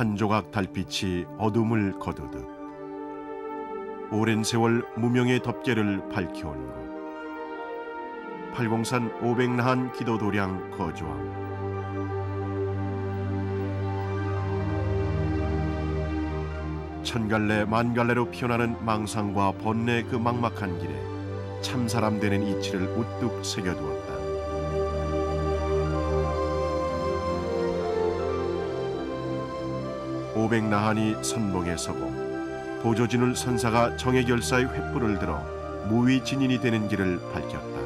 한 조각 달빛이 어둠을 거두듯 오랜 세월 무명의 덮개를 밝혀온 것. 팔공산 500나한 기도도량 거주함. 천갈래 만갈래로 피어나는 망상과 번뇌 그 막막한 길에 참사람 되는 이치를 우뚝 새겨두었다. 오백나한이 선봉에 서고 보조진울 선사가 정예결사의 횃불을 들어 무위진인이 되는 길을 밝혔다.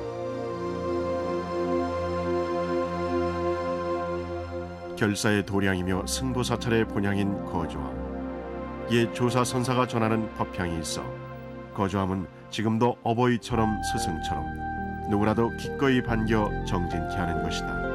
결사의 도량이며 승보사찰의 본향인 거주함. 옛 조사선사가 전하는 법향이 있어 거주함은 지금도 어버이처럼 스승처럼 누구라도 기꺼이 반겨 정진케 하는 것이다.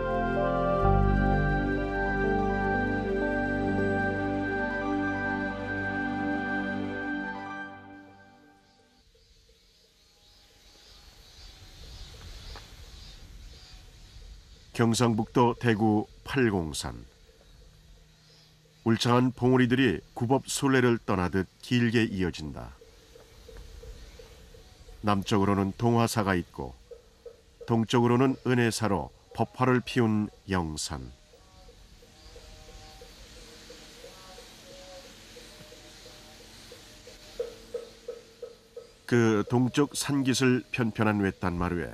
경상북도 대구 팔공산. 울창한 봉우리들이 구법 순례를 떠나듯 길게 이어진다. 남쪽으로는 동화사가 있고 동쪽으로는 은혜사로 법화를 피운 영산. 그 동쪽 산깃을 편편한 외딴마루에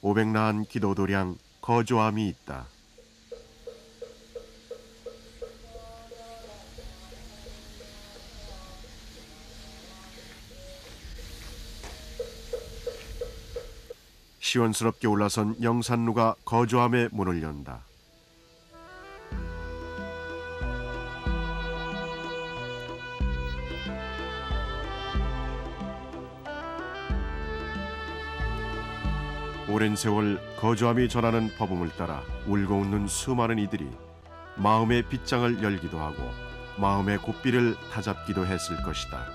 오백나한 기도도량 거주함이 있다. 시원스럽게 올라선 영산루가 거주함의 문을 연다. 오랜 세월 거주함이 전하는 법음을 따라 울고 웃는 수많은 이들이 마음의 빗장을 열기도 하고 마음의 고삐를 다잡기도 했을 것이다.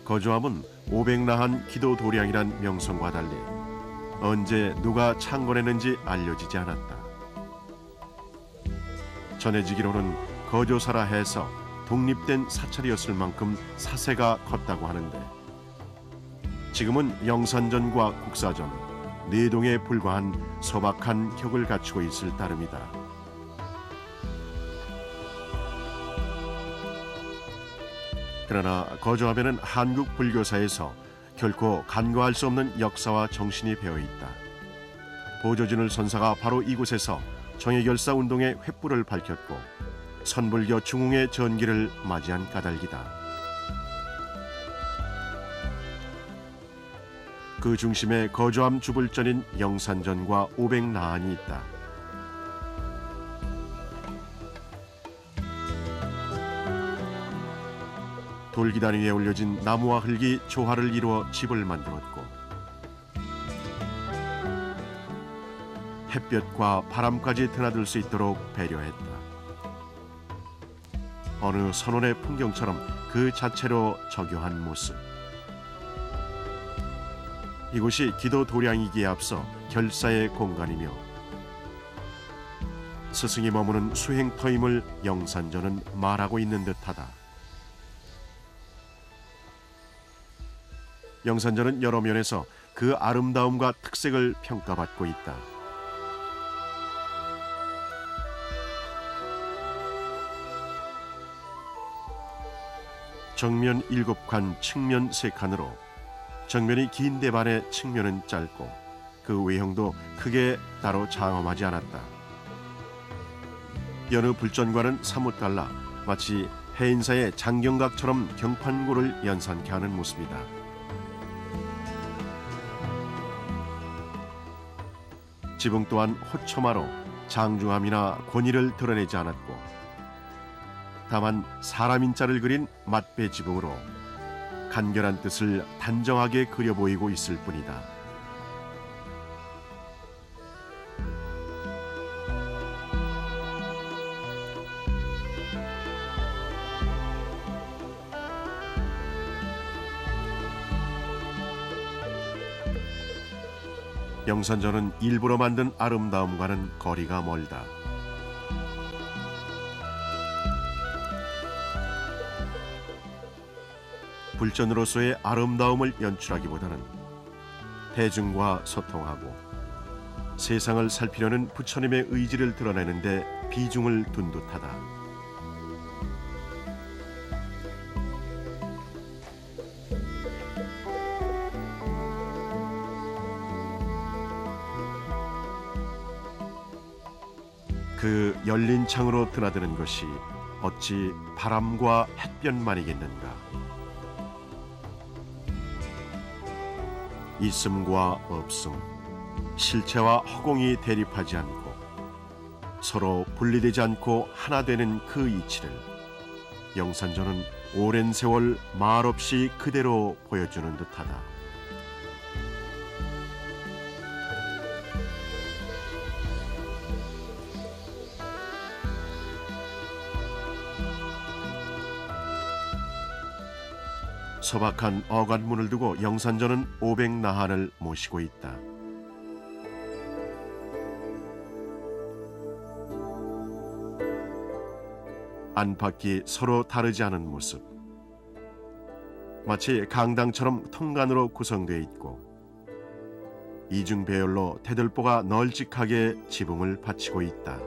거주함은 오백나한 기도도량이란 명성과 달리 언제 누가 창건했는지 알려지지 않았다. 전해지기로는 거조사라 해서 독립된 사찰이었을 만큼 사세가 컸다고 하는데 지금은 영산전과 국사전, 내동에 불과한 소박한 격을 갖추고 있을 따름이다. 그러나 거주함에는 한국 불교사에서 결코 간과할 수 없는 역사와 정신이 배어있다. 보조진울 선사가 바로 이곳에서 정예결사 운동의 횃불을 밝혔고 선불교 중흥의 전기를 맞이한 까닭이다. 그 중심에 거주함 주불전인 영산전과 오백나한이 있다. 돌기단 위에 올려진 나무와 흙이 조화를 이루어 집을 만들었고 햇볕과 바람까지 드나들 수 있도록 배려했다. 어느 선원의 풍경처럼 그 자체로 저교한 모습. 이곳이 기도도량이기에 앞서 결사의 공간이며 스승이 머무는 수행터임을 영산전은 말하고 있는 듯하다. 영산전은 여러 면에서 그 아름다움과 특색을 평가받고 있다. 정면 7칸, 측면 3칸으로 정면이 긴 데 반에 측면은 짧고 그 외형도 크게 따로 장엄하지 않았다. 여느 불전과는 사뭇 달라 마치 해인사의 장경각처럼 경판고를 연상케 하는 모습이다. 지붕 또한 호초마로 장중함이나 권위를 드러내지 않았고 다만 사람 인자를 그린 맞배 지붕으로 간결한 뜻을 단정하게 그려 보이고 있을 뿐이다. 영산전은 일부러 만든 아름다움과는 거리가 멀다. 불전으로서의 아름다움을 연출하기보다는 대중과 소통하고 세상을 살피려는 부처님의 의지를 드러내는 데 비중을 둔 듯하다. 그 열린 창으로 드나드는 것이 어찌 바람과 햇볕만이겠는가. 있음과 없음, 실체와 허공이 대립하지 않고 서로 분리되지 않고 하나 되는 그 이치를 영산전은 오랜 세월 말없이 그대로 보여주는 듯하다. 소박한 어관문을 두고 영산전은 500나한을 모시고 있다. 안팎이 서로 다르지 않은 모습, 마치 강당처럼 통간으로 구성되어 있고 이중 배열로 태들보가 널찍하게 지붕을 받치고 있다.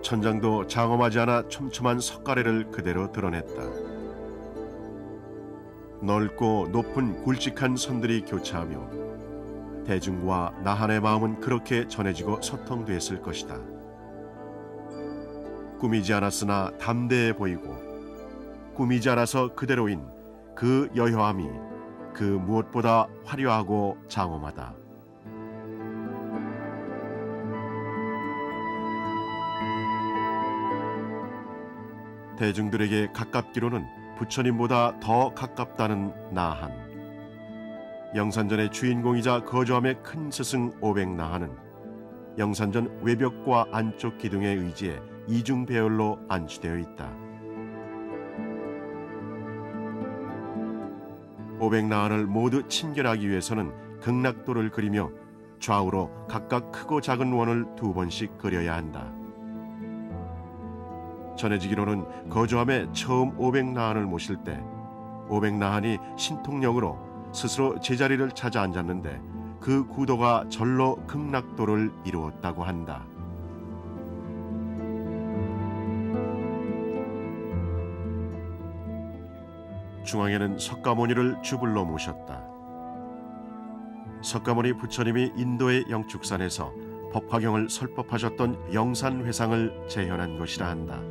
천장도 장엄하지 않아 촘촘한 석가래를 그대로 드러냈다. 넓고 높은 굵직한 선들이 교차하며 대중과 나한의 마음은 그렇게 전해지고 소통됐을 것이다. 꾸미지 않았으나 담대해 보이고 꾸미지 않아서 그대로인 그 여효함이 그 무엇보다 화려하고 장엄하다. 대중들에게 가깝기로는 부처님보다 더 가깝다는 나한. 영산전의 주인공이자 거주함의 큰 스승 500나한은 영산전 외벽과 안쪽 기둥의 의지에 이중 배열로 안치되어 있다. 500나한을 모두 친결하기 위해서는 극락도를 그리며 좌우로 각각 크고 작은 원을 2번씩 그려야 한다. 전해지기로는 거주함에 처음 500나한을 모실 때 500나한이 신통력으로 스스로 제자리를 찾아 앉았는데 그 구도가 절로 극락도를 이루었다고 한다. 중앙에는 석가모니를 주불러 모셨다. 석가모니 부처님이 인도의 영축산에서 법화경을 설법하셨던 영산회상을 재현한 것이라 한다.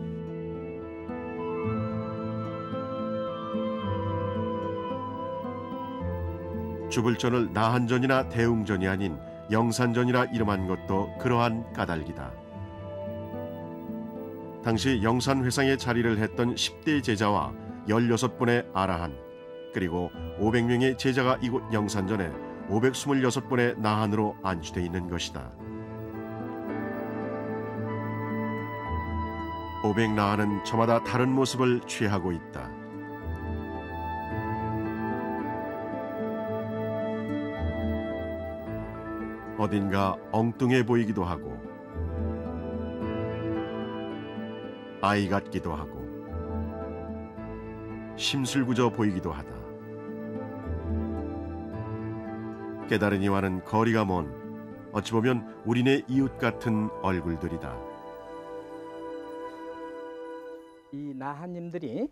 주불전을 나한전이나 대웅전이 아닌 영산전이라 이름한 것도 그러한 까닭이다. 당시 영산회상에 자리를 했던 10대 제자와 16분의 아라한, 그리고 500명의 제자가 이곳 영산전에 526분의 나한으로 안치되어 있는 것이다. 500나한은 저마다 다른 모습을 취하고 있다. 어딘가 엉뚱해 보이기도 하고 아이 같기도 하고 심술구져 보이기도 하다. 깨달은 이와는 거리가 먼 어찌 보면 우리네 이웃 같은 얼굴들이다. 이 나한님들이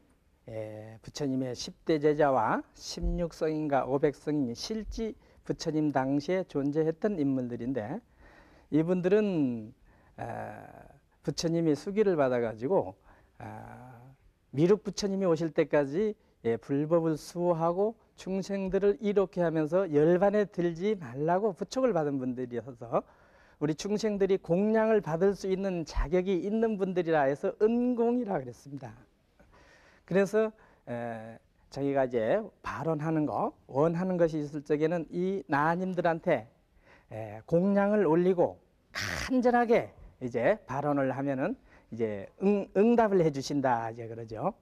부처님의 10대 제자와 16성인가 500성인 실지 부처님 당시에 존재했던 인물들인데, 이분들은 부처님이 수기를 받아가지고 미륵 부처님이 오실 때까지 불법을 수호하고 충생들을 이롭게 하면서 열반에 들지 말라고 부촉을 받은 분들이어서 우리 충생들이 공양을 받을 수 있는 자격이 있는 분들이라 해서 은공이라 그랬습니다. 그래서 저희가 이제 발언하는 거, 원하는 것이 있을 적에는 이 나님들한테 공양을 올리고 간절하게 이제 발언을 하면은 이제 응답을 해주신다 이제 그러죠.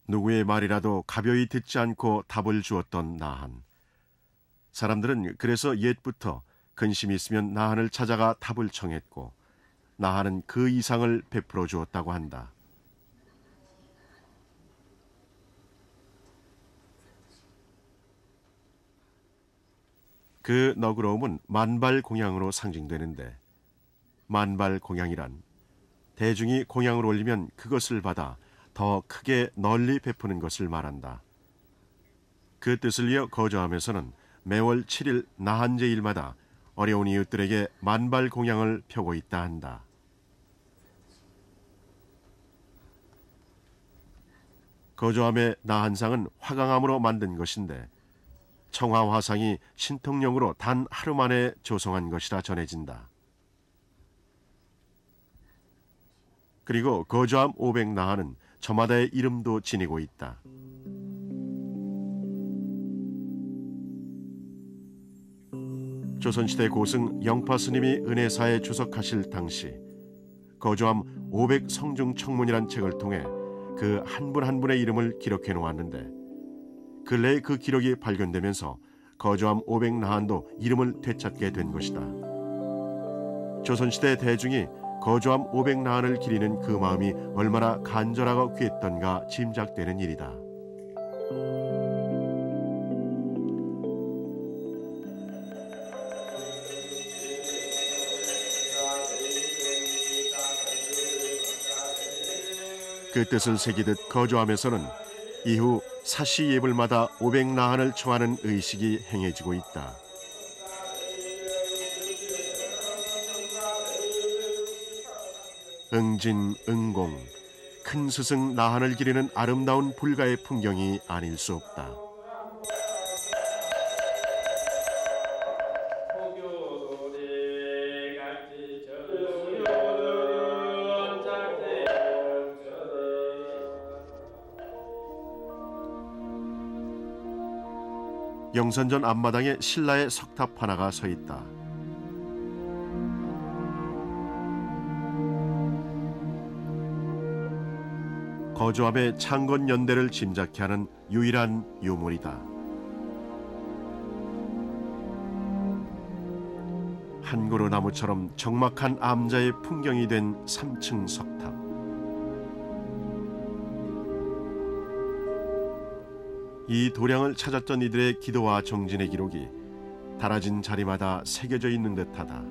누구의 말이라도 가벼이 듣지 않고 답을 주었던 나한. 사람들은 그래서 옛부터 근심이 있으면 나한을 찾아가 답을 청했고 나한은 그 이상을 베풀어 주었다고 한다. 그 너그러움은 만발공양으로 상징되는데, 만발공양이란 대중이 공양을 올리면 그것을 받아 더 크게 널리 베푸는 것을 말한다. 그 뜻을 이어 거저함에서는 매월 7일 나한제일마다 어려운 이웃들에게 만발공양을 펴고 있다 한다. 거저함의 나한상은 화강암으로 만든 것인데 청화화상이 신통령으로 단 하루 만에 조성한 것이라 전해진다. 그리고 거저함 500나한은 저마다의 이름도 지니고 있다. 조선시대 고승 영파스님이 은혜사에 주석하실 당시 거저함 500성중청문이란 책을 통해 그 한 분 한 분의 이름을 기록해 놓았는데 근래에 그 기록이 발견되면서 거저함 500나한도 이름을 되찾게 된 것이다. 조선시대 대중이 거저함 500나한을 기리는 그 마음이 얼마나 간절하고 귀했던가 짐작되는 일이다. 그 뜻을 새기듯 거저함에서는 이후 사시 예불마다 500나한을 청하는 의식이 행해지고 있다. 응진, 응공, 큰 스승 나한을 기리는 아름다운 불가의 풍경이 아닐 수 없다. 영산전 앞마당에 신라의 석탑 하나가 서 있다. 거저함의 창건 연대를 짐작케 하는 유일한 유물이다. 한 그루 나무처럼 적막한 암자의 풍경이 된 3층 석탑. 이 도량을 찾았던 이들의 기도와 정진의 기록이 달아진 자리마다 새겨져 있는 듯하다.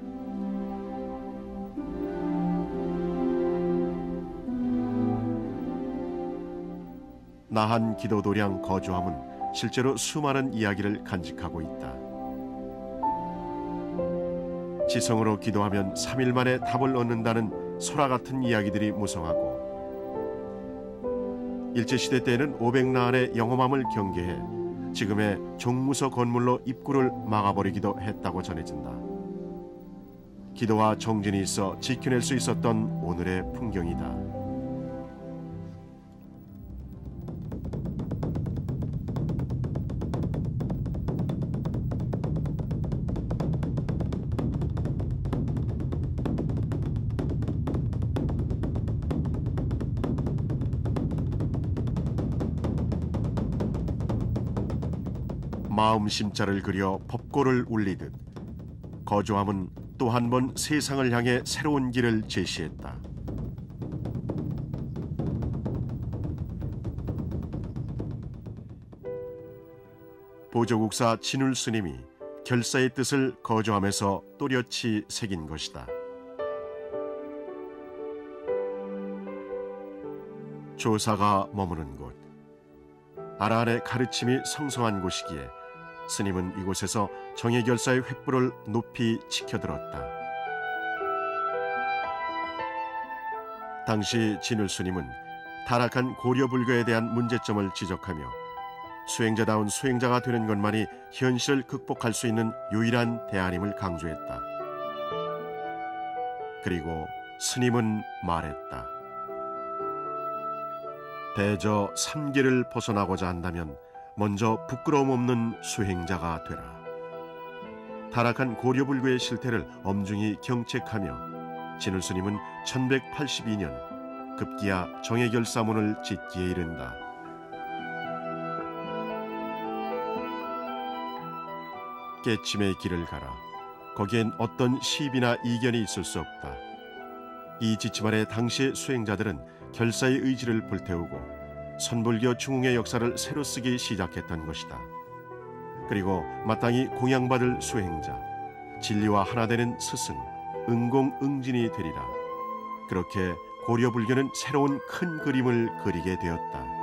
나한 기도도량 거주함은 실제로 수많은 이야기를 간직하고 있다. 지성으로 기도하면 3일 만에 답을 얻는다는 소라 같은 이야기들이 무성하고 일제시대 때에는 500나한의 영험함을 경계해 지금의 종무서 건물로 입구를 막아버리기도 했다고 전해진다. 기도와 정진이 있어 지켜낼 수 있었던 오늘의 풍경이다. 마음 심자를 그려 법고를 울리듯 거저함은 또 한 번 세상을 향해 새로운 길을 제시했다. 보조국사 진울 스님이 결사의 뜻을 거저함에서 또렷이 새긴 것이다. 조사가 머무는 곳, 아라한의 가르침이 성성한 곳이기에 스님은 이곳에서 정예결사의 횃불을 높이 치켜들었다. 당시 진울 스님은 타락한 고려 불교에 대한 문제점을 지적하며 수행자다운 수행자가 되는 것만이 현실을 극복할 수 있는 유일한 대안임을 강조했다. 그리고 스님은 말했다. 대저 삼계를 벗어나고자 한다면 먼저 부끄러움 없는 수행자가 되라. 타락한 고려불교의 실태를 엄중히 경책하며 진울스님은 1182년 급기야 정예결사문을 짓기에 이른다. 깨침의 길을 가라. 거기엔 어떤 시비나 이견이 있을 수 없다. 이 지침 아래 당시의 수행자들은 결사의 의지를 불태우고 선불교 중흥의 역사를 새로 쓰기 시작했던 것이다. 그리고 마땅히 공양받을 수행자, 진리와 하나 되는 스승, 응공응진이 되리라. 그렇게 고려불교는 새로운 큰 그림을 그리게 되었다.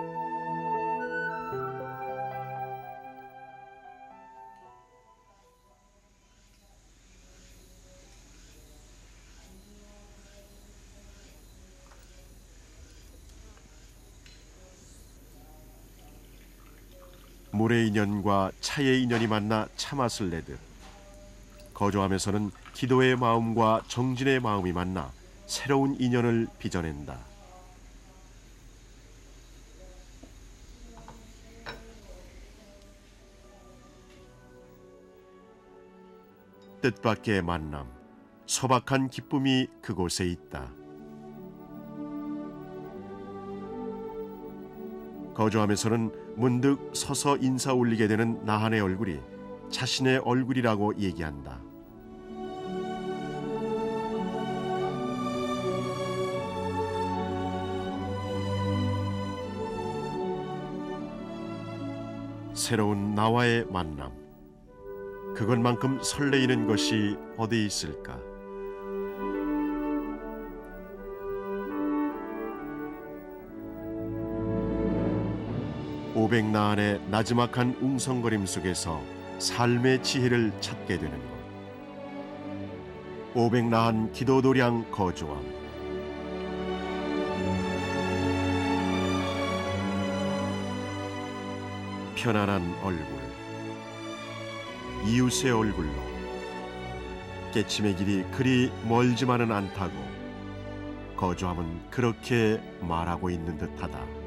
물의 인연과 차의 인연이 만나 차맛을 내듯 거주하면서는 기도의 마음과 정진의 마음이 만나 새로운 인연을 빚어낸다. 뜻밖의 만남, 소박한 기쁨이 그곳에 있다. 거주하면서는 문득 서서 인사 올리게 되는 나한의 얼굴이 자신의 얼굴이라고 얘기한다. 새로운 나와의 만남, 그것만큼 설레이는 것이 어디 있을까? 오백나안의 나지막한 웅성거림 속에서 삶의 지혜를 찾게 되는 것. 오백나안 기도도량 거주함. 편안한 얼굴, 이웃의 얼굴로 깨침의 길이 그리 멀지만은 않다고 거주함은 그렇게 말하고 있는 듯하다.